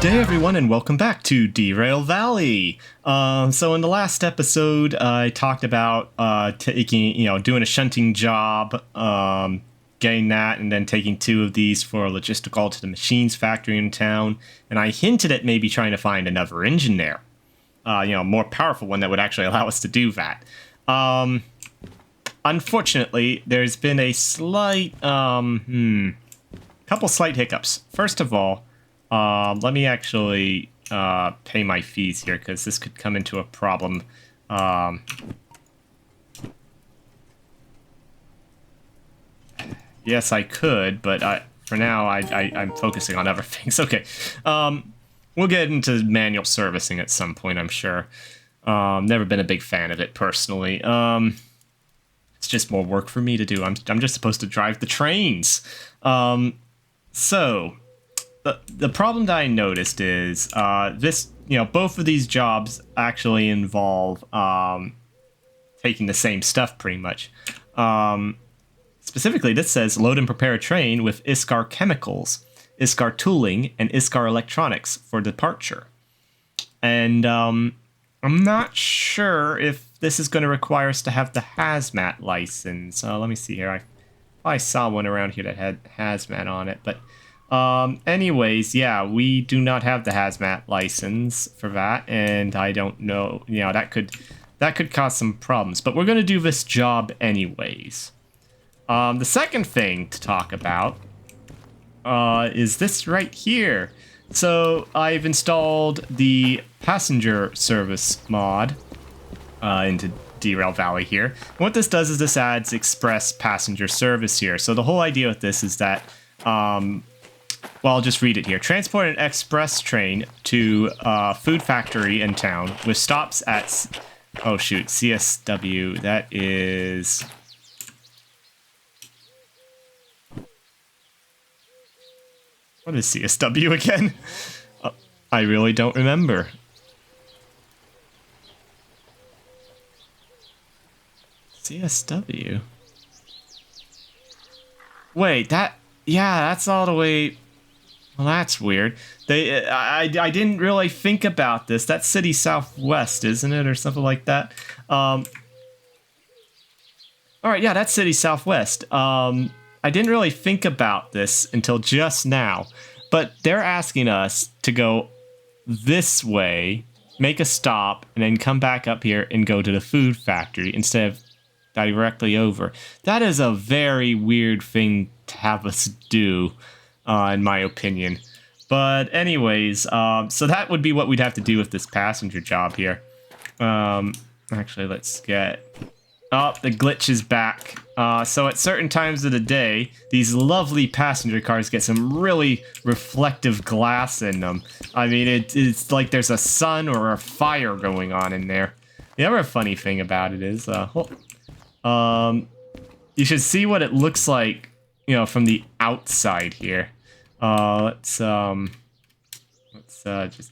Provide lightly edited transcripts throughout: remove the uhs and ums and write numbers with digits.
day, everyone, and welcome back to Derail Valley. So in the last episode, I talked about doing a shunting job, getting that, and then taking 2 of these for a logistical to the machines factory in town. And I hinted at maybe trying to find another engine there, more powerful one that would actually allow us to do that. Unfortunately, there's been a slight, couple slight hiccups. First of all, let me actually pay my fees here, because this could come into a problem. Yes, I could, but for now, I'm focusing on other things. Okay, we'll get into manual servicing at some point, I'm sure. Never been a big fan of it, personally. It's just more work for me to do. I'm just supposed to drive the trains. So... The problem that I noticed is both of these jobs actually involve taking the same stuff pretty much. Specifically, this says load and prepare a train with ISCAR chemicals, ISCAR tooling, and ISCAR electronics for departure. And I'm not sure if this is going to require us to have the hazmat license. Let me see here. I saw one around here that had hazmat on it, but... anyways, yeah, we do not have the hazmat license for that, and I don't know, that could cause some problems, but we're going to do this job anyways. The second thing to talk about, is this right here. So I've installed the passenger service mod, into Derail Valley here. And what this does is this adds express passenger service here. So the whole idea with this is that, well, I'll just read it here. Transport an express train to a food factory in town with stops at... CSW. That is... What is CSW again? I really don't remember. CSW? Wait, that's all the way... Well, that's weird. I didn't really think about this. That's City Southwest, isn't it? Or something like that. Alright, yeah, that's City Southwest. I didn't really think about this until just now. But they're asking us to go this way, make a stop, and then come back up here and go to the food factory instead of directly over. That is a very weird thing to have us do. In my opinion. But anyways, so that would be what we'd have to do with this passenger job here. Actually, let's get... Oh, the glitch is back. So at certain times of the day, these lovely passenger cars get some really reflective glass in them. I mean, it's like there's a sun or a fire going on in there. The other funny thing about it is, you should see what it looks like, from the outside here. Let's just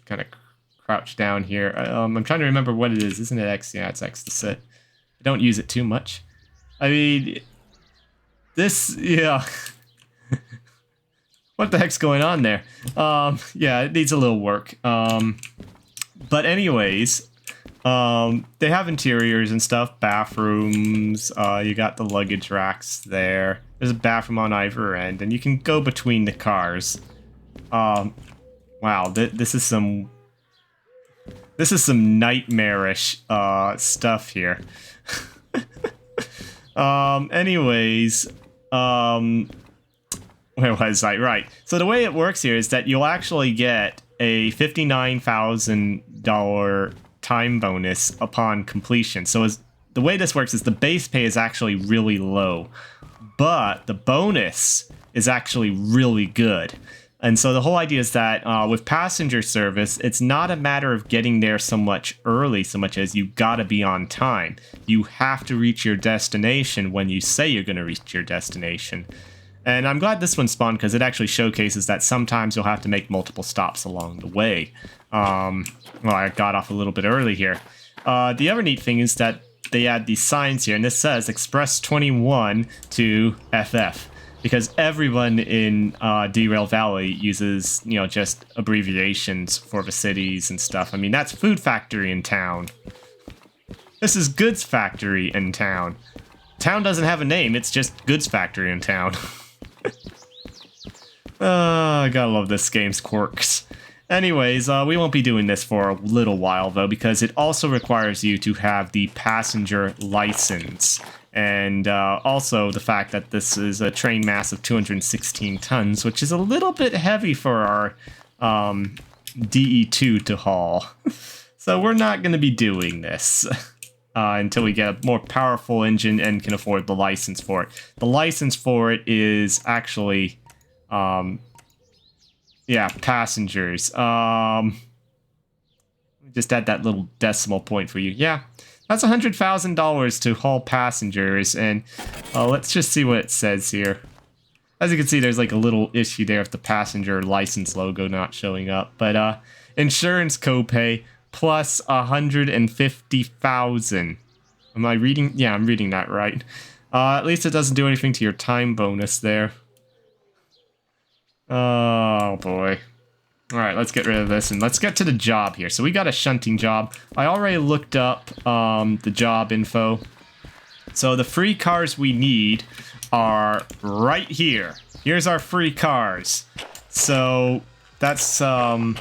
kind of crouch down here. I'm trying to remember what it is. Isn't it X? Yeah, it's X to sit. I don't use it too much. I mean, this, yeah. What the heck's going on there? Yeah, it needs a little work. But anyways, they have interiors and stuff, bathrooms, you got the luggage racks there. There's a bathroom on either end, and you can go between the cars. Wow, this is some nightmarish stuff here. Anyways, where was I? Right. So the way it works here is that you'll actually get a $59,000 time bonus upon completion. So the way this works is the base pay is actually really low, but the bonus is actually really good. And so the whole idea is that with passenger service, it's not a matter of getting there so much early, so much as you gotta be on time. You have to reach your destination when you say you're gonna reach your destination. And I'm glad this one spawned because it actually showcases that sometimes you'll have to make multiple stops along the way. Well, I got off a little bit early here. The other neat thing is that they add these signs here, and this says Express 21 to FF. Because everyone in Derail Valley uses, you know, just abbreviations for the cities and stuff. I mean, that's Food Factory in town. This is Goods Factory in town. Town doesn't have a name, it's just Goods Factory in town. I gotta love this game's quirks. Anyways, we won't be doing this for a little while, though, because it also requires you to have the passenger license. And also the fact that this is a train mass of 216 tons, which is a little bit heavy for our DE2 to haul. So we're not going to be doing this until we get a more powerful engine and can afford the license for it. The license for it is actually, yeah, passengers. Just add that little decimal point for you. Yeah. That's $100,000 to haul passengers, and let's just see what it says here. As you can see, there's like a little issue there with the passenger license logo not showing up. But insurance copay plus 150,000. Am I reading? Yeah, I'm reading that right. At least it doesn't do anything to your time bonus there. Oh boy. Alright, let's get rid of this, and let's get to the job here. So we got a shunting job. I already looked up the job info. So the free cars we need are right here. Here's our free cars. So that's quite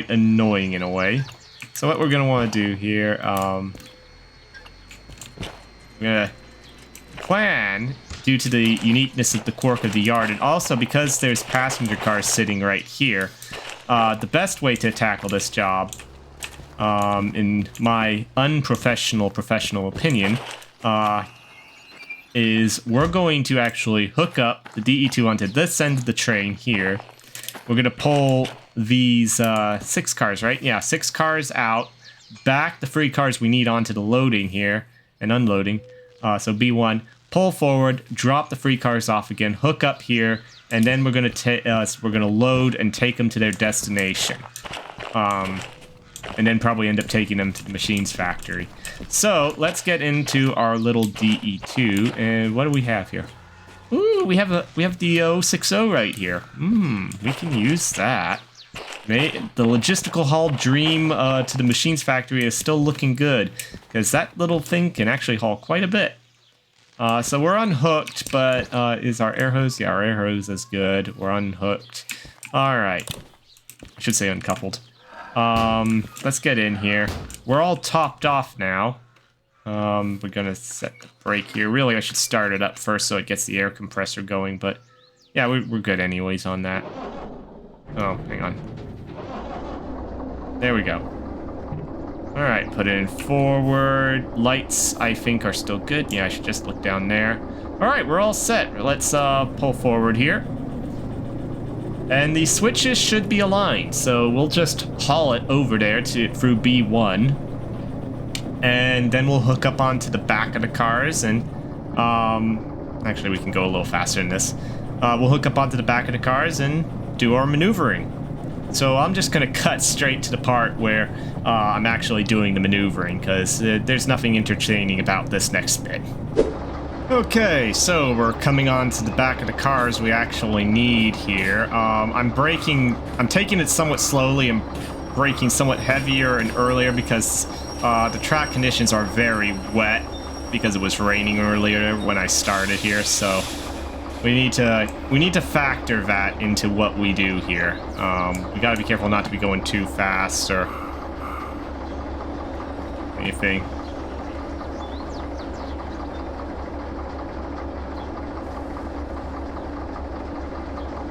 annoying in a way. So what we're going to want to do here, we're going to plan... due to the uniqueness of the quirk of the yard, and also because there's passenger cars sitting right here, the best way to tackle this job, in my professional opinion, is we're going to actually hook up the DE2 onto this end of the train here. We're going to pull these 6 cars, right? Yeah, 6 cars out, back the free cars we need onto the loading here, and unloading, so B1, pull forward, drop the free cars off again, hook up here, and then we're gonna load and take them to their destination, and then probably end up taking them to the Machines Factory. So let's get into our little DE2, and what do we have here? Ooh, we have the 060 right here. We can use that. The logistical haul dream to the Machines Factory is still looking good, because that little thing can actually haul quite a bit. So we're unhooked, but is our air hose? Yeah, our air hose is good. We're unhooked. Alright. I should say uncoupled. Let's get in here. We're all topped off now. We're gonna set the brake here. Really, I should start it up first so it gets the air compressor going, but yeah, we're good anyways on that. Oh, hang on. There we go. Alright, put it in forward. Lights, I think, are still good. Yeah, I should just look down there. Alright, we're all set. Let's pull forward here. And the switches should be aligned, so we'll just haul it over there through B1. And then we'll hook up onto the back of the cars, and actually we can go a little faster than this. We'll hook up onto the back of the cars and do our maneuvering. So I'm just going to cut straight to the part where I'm actually doing the maneuvering, because there's nothing entertaining about this next bit. Okay, so we're coming on to the back of the cars we actually need here. I'm taking it somewhat slowly and braking somewhat heavier and earlier because the track conditions are very wet because it was raining earlier when I started here, so we need to factor that into what we do here. We gotta be careful not to be going too fast or anything.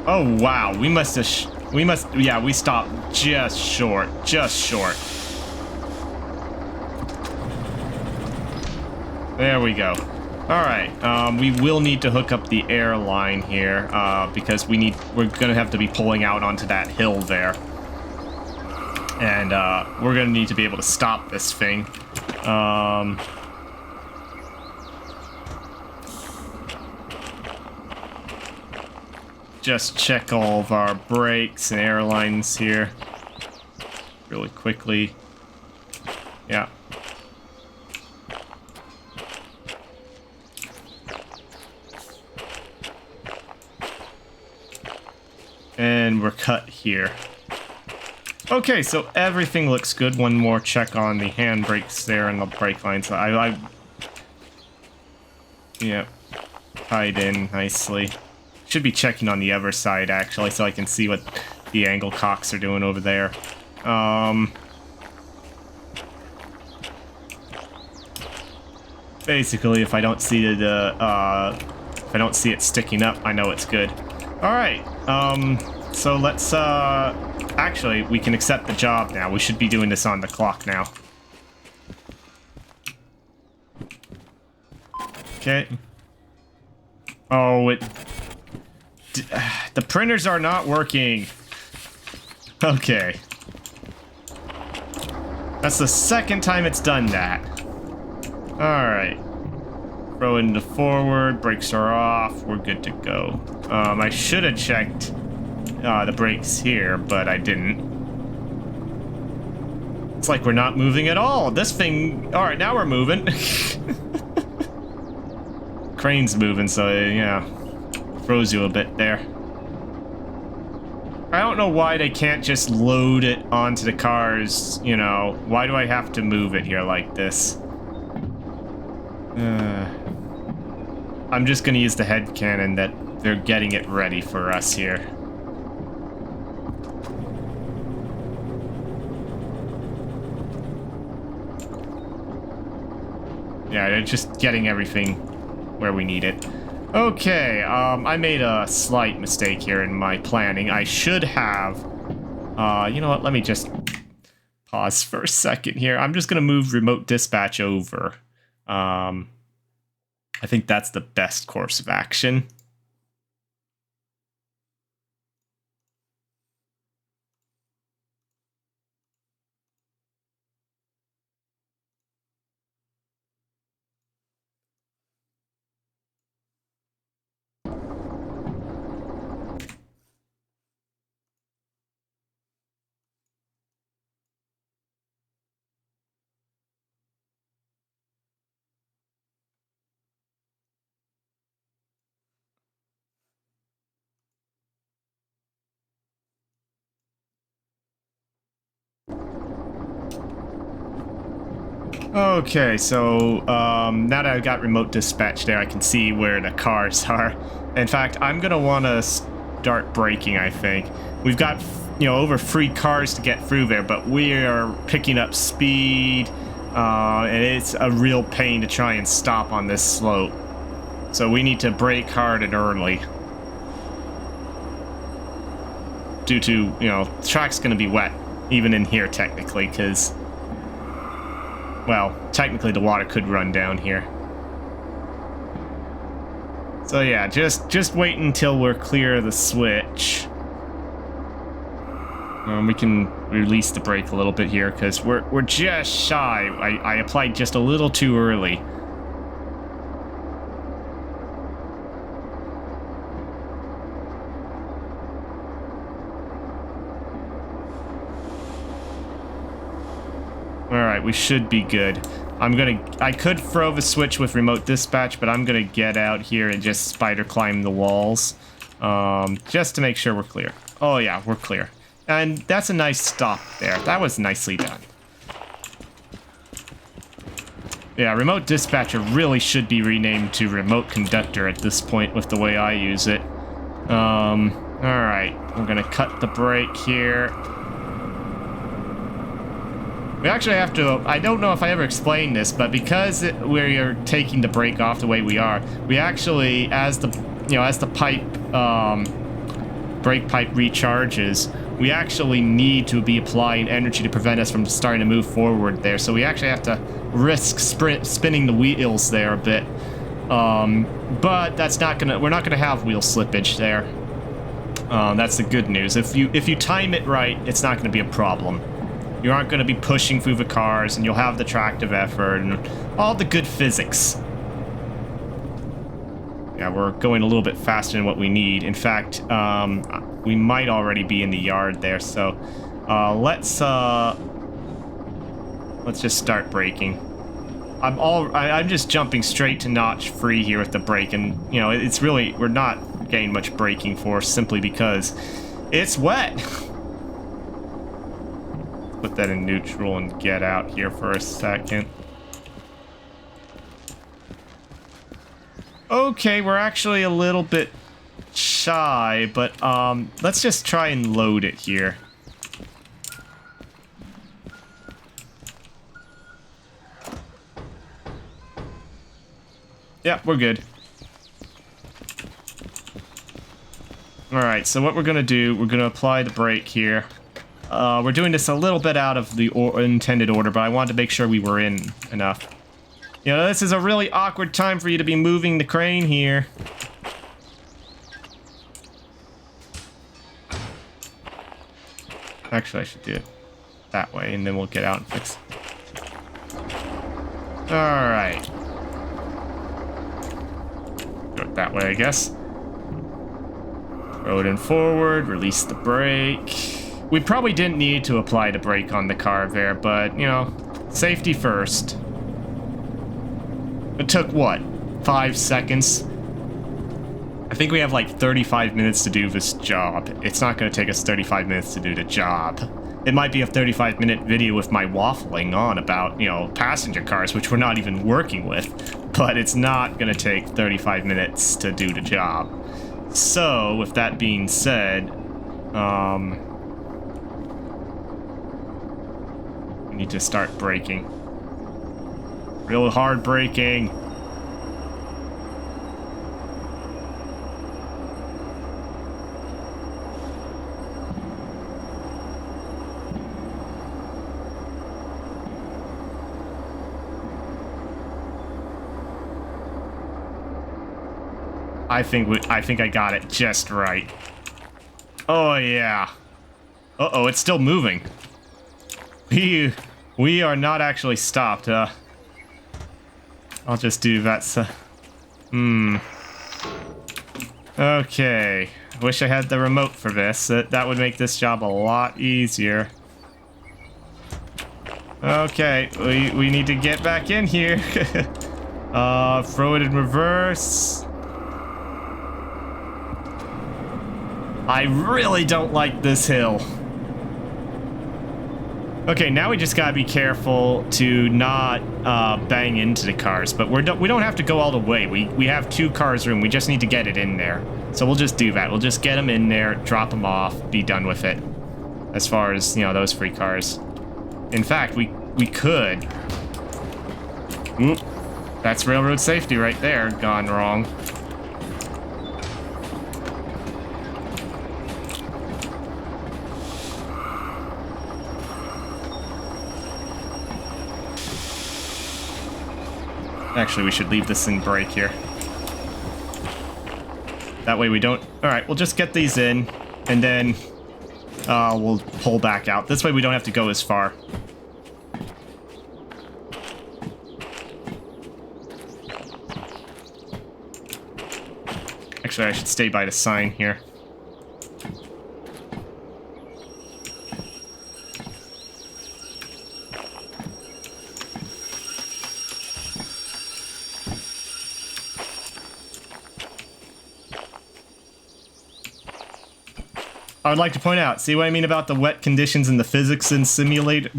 Oh wow, we stopped just short. There we go. Alright, we will need to hook up the airline here, because we're gonna have to be pulling out onto that hill there. And, we're gonna need to be able to stop this thing. Just check all of our brakes and airlines here really quickly. Yeah. And we're cut here. Okay, so everything looks good. One more check on the handbrakes there and the brake lines. Yeah, tied in nicely. Should be checking on the other side, actually, so I can see what the angle cocks are doing over there. Basically, if I don't see if I don't see it sticking up, I know it's good. All right. So let's actually, we can accept the job now. We should be doing this on the clock now. Okay. Oh, the printers are not working. Okay. That's the second time it's done that. Alright. Throw it into forward, brakes are off, we're good to go. I should have checked the brakes here, but I didn't. It's like we're not moving at all. This thing... Alright, now we're moving. Crane's moving, so yeah. Throws you a bit there. I don't know why they can't just load it onto the cars, you know. Why do I have to move it here like this? I'm just gonna use the headcanon that they're getting it ready for us here. Yeah, they're just getting everything where we need it. Okay, I made a slight mistake here in my planning. I should have... you know what, let me just pause for a second here. I'm just gonna move remote dispatch over. I think that's the best course of action. Okay, so now that I've got remote dispatch there, I can see where the cars are. In fact, I'm gonna want to start braking, I think. We've got, you know, over 3 cars to get through there, but we are picking up speed, and it's a real pain to try and stop on this slope. So we need to brake hard and early. Due to, you know, the track's gonna be wet, even in here technically, because... Well, technically the water could run down here. So yeah, just wait until we're clear of the switch. We can release the brake a little bit here because we're just shy. I applied just a little too early. Alright, we should be good. I could throw the switch with remote dispatch, but I'm gonna get out here and just spider climb the walls. Just to make sure we're clear. Oh yeah, we're clear. And that's a nice stop there. That was nicely done. Yeah, remote dispatcher really should be renamed to remote conductor at this point with the way I use it. Alright, we're gonna cut the brake here. We actually have to, I don't know if I ever explained this, but because we're taking the brake off the way we are, we actually, as the pipe, brake pipe recharges, we actually need to be applying energy to prevent us from starting to move forward there. So we actually have to risk spinning the wheels there a bit. But that's not gonna, we're not gonna have wheel slippage there. That's the good news. If you time it right, it's not gonna be a problem. You aren't going to be pushing through the cars, and you'll have the tractive effort and all the good physics. Yeah, we're going a little bit faster than what we need. In fact, we might already be in the yard there, so let's just start braking. I'm just jumping straight to notch free here with the brake, and you know, it's really, we're not getting much braking force simply because It's wet. Put that in neutral and get out here for a second. Okay, we're actually a little bit shy, but let's just try and load it here. Yeah, we're good. Alright, so what we're gonna do, we're gonna apply the brake here. We're doing this a little bit out of the intended order, but I wanted to make sure we were in enough. You know, this is a really awkward time for you to be moving the crane here. Actually, I should do it that way, and then we'll get out and fix it. Alright. Do it that way, I guess. Throw it in forward, release the brake. We probably didn't need to apply the brake on the car there, but, you know, safety first. It took, what, 5 seconds? I think we have like 35 minutes to do this job. It's not going to take us 35 minutes to do the job. It might be a 35-minute video with my waffling on about, you know, passenger cars, which we're not even working with. But it's not going to take 35 minutes to do the job. So, with that being said, we need to start braking. Real hard braking. I think I got it just right. Oh yeah. Uh-oh, it's still moving. We are not actually stopped. I'll just do that. Okay. Wish I had the remote for this. That would make this job a lot easier. Okay, we need to get back in here. Throw it in reverse. I really don't like this hill. Okay, now we just gotta be careful to not bang into the cars, but we don't have to go all the way. We have 2 cars room. We just need to get it in there. So we'll just do that. We'll just get them in there, drop them off, be done with it. As far as, you know, those free cars. In fact, we could. Oop, that's railroad safety right there, gone wrong. Actually, we should leave this thing break here. That way we don't... Alright, we'll just get these in, and then we'll pull back out. This way we don't have to go as far. Actually, I should stay by the sign here. I would like to point out, see what I mean about the wet conditions and the physics in the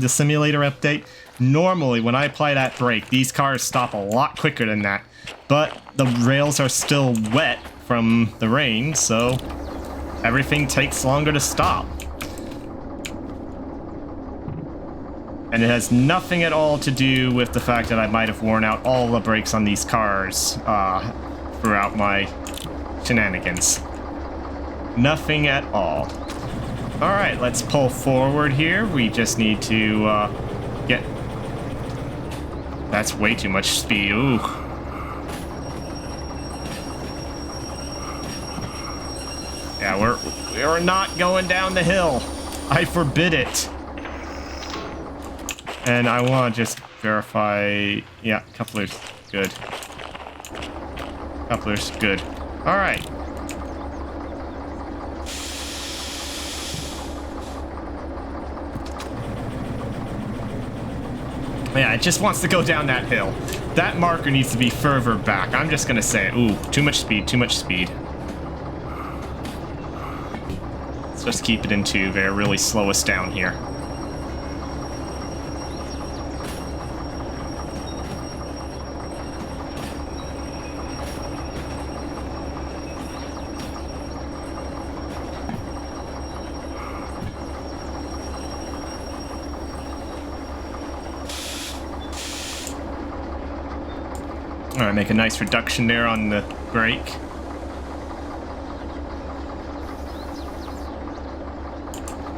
simulator update? Normally, when I apply that brake, these cars stop a lot quicker than that. But the rails are still wet from the rain, so everything takes longer to stop. And it has nothing at all to do with the fact that I might have worn out all the brakes on these cars throughout my shenanigans. Nothing at all. Alright, let's pull forward here. We just need to get... That's way too much speed. Ooh. Yeah, we're not going down the hill. I forbid it. And I want to just verify... Yeah, coupler's good. Coupler's good. Alright. Yeah, it just wants to go down that hill. That marker needs to be further back. I'm just gonna say, ooh, too much speed, too much speed. Let's just keep it in 2 there, really slow us down here. Alright, make a nice reduction there on the brake.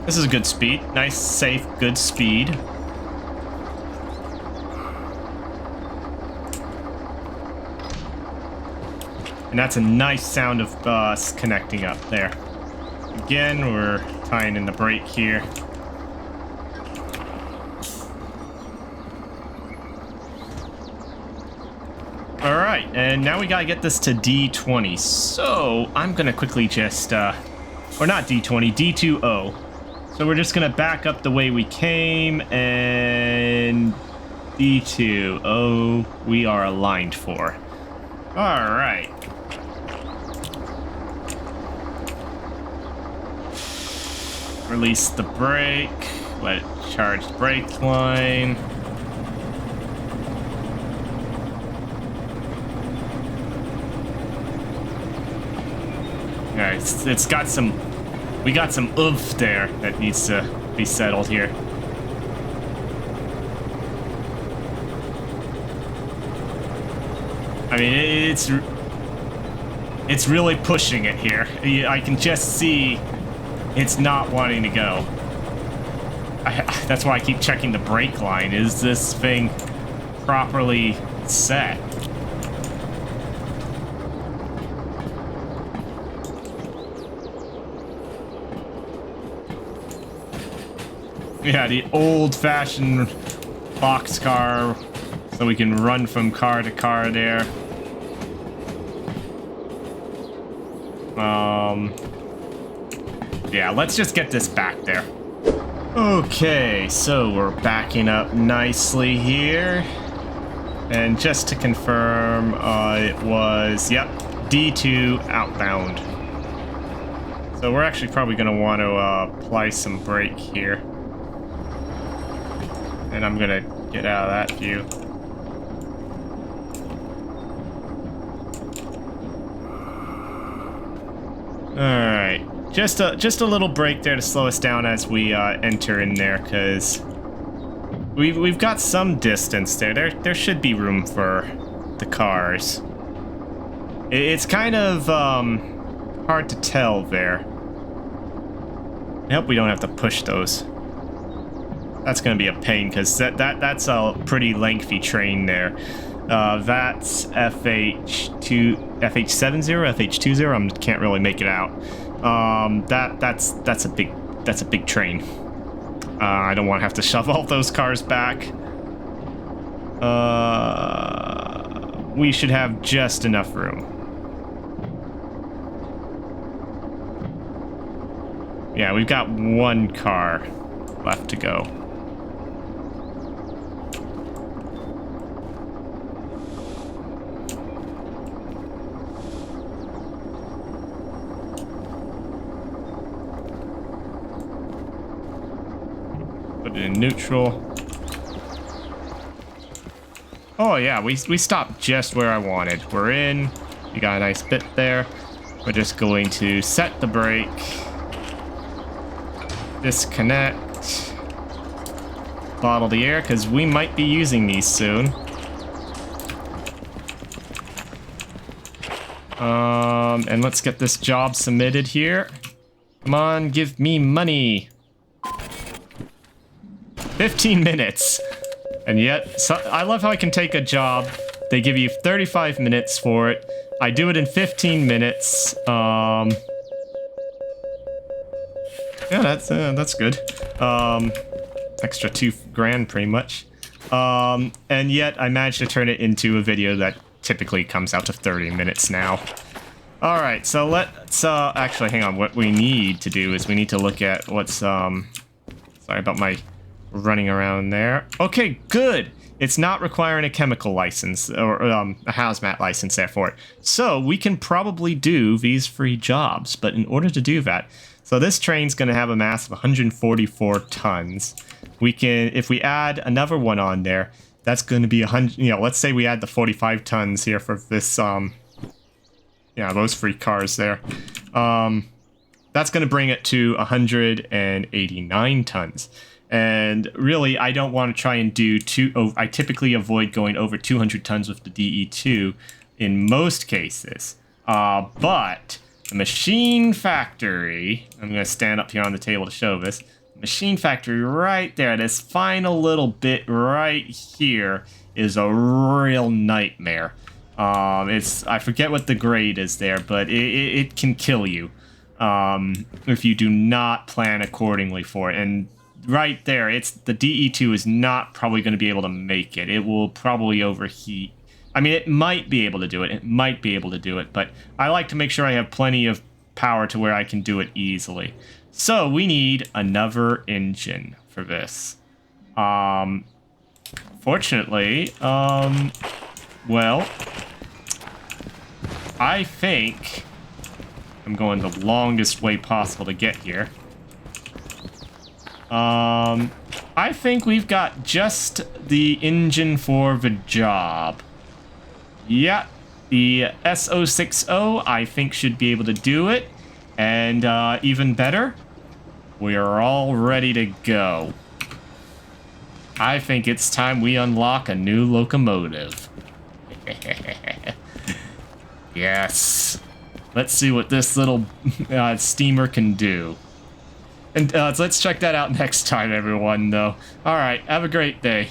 This is a good speed. Nice, safe, good speed. And that's a nice sound of us connecting up there. Again, we're tying in the brake here. Alright, and now we gotta get this to D20. So, I'm gonna quickly just, or not D20, D20. So we're just gonna back up the way we came, and D2. Oh, we are aligned for. Alright. Release the brake. Let it charge the brake line. Alright, it's got some... We got some oomph there that needs to be settled here. I mean, it's really pushing it here. I can just see it's not wanting to go. That's why I keep checking the brake line. Is this thing properly set? Yeah, the old-fashioned boxcar, so we can run from car to car there. Yeah, let's just get this back there. Okay, so we're backing up nicely here. And just to confirm, it was, yep, D2 outbound. So we're actually probably going to want to apply some brake here. And I'm gonna get out of that view. Alright. Just a little break there to slow us down as we enter in there, because we've got some distance there. There should be room for the cars. It's kind of hard to tell there. I hope we don't have to push those. That's going to be a pain, because that's a pretty lengthy train there. That's FH70, FH20. I can't really make it out. That's a big train. I don't want to have to shove all those cars back. We should have just enough room. Yeah, we've got one car left to go. Put it in neutral. Oh yeah, we stopped just where I wanted. We're in. We got a nice bit there. We're just going to set the brake. Disconnect. Bottle the air, because we might be using these soon. And let's get this job submitted here. Come on, give me money. 15 minutes. And yet, so, I love how I can take a job. They give you 35 minutes for it. I do it in 15 minutes. Yeah, that's good. Extra $2,000 pretty much. And yet I managed to turn it into a video that typically comes out to 30 minutes now. All right, so let's actually hang on. What we need to do is we need to look at what's sorry about my running around there. Okay, good. It's not requiring a chemical license or a hazmat license there for it. So we can probably do these free jobs, but in order to do that, So this train's going to have a mass of 144 tons. We can, if we add another one on there, that's going to be 100, you know, let's say we add the 45 tons here for this, yeah, those 3 cars there. That's going to bring it to 189 tons. And really, I don't want to try and do I typically avoid going over 200 tons with the DE2 in most cases. But the Machine Factory, I'm going to stand up here on the table to show this. Machine Factory right there, this final little bit right here is a real nightmare. I forget what the grade is there, but it can kill you if you do not plan accordingly for it. And right there, the DE2 is not probably going to be able to make it. It will probably overheat. I mean, it might be able to do it. It might be able to do it, but I like to make sure I have plenty of power to where I can do it easily. So we need another engine for this. Fortunately, well, I think I'm going the longest way possible to get here. I think we've got just the engine for the job. Yeah, the S060 I think should be able to do it. And even better, we are all ready to go. I think it's time we unlock a new locomotive. Yes. Let's see what this little steamer can do. And let's check that out next time, everyone, though. All right, have a great day.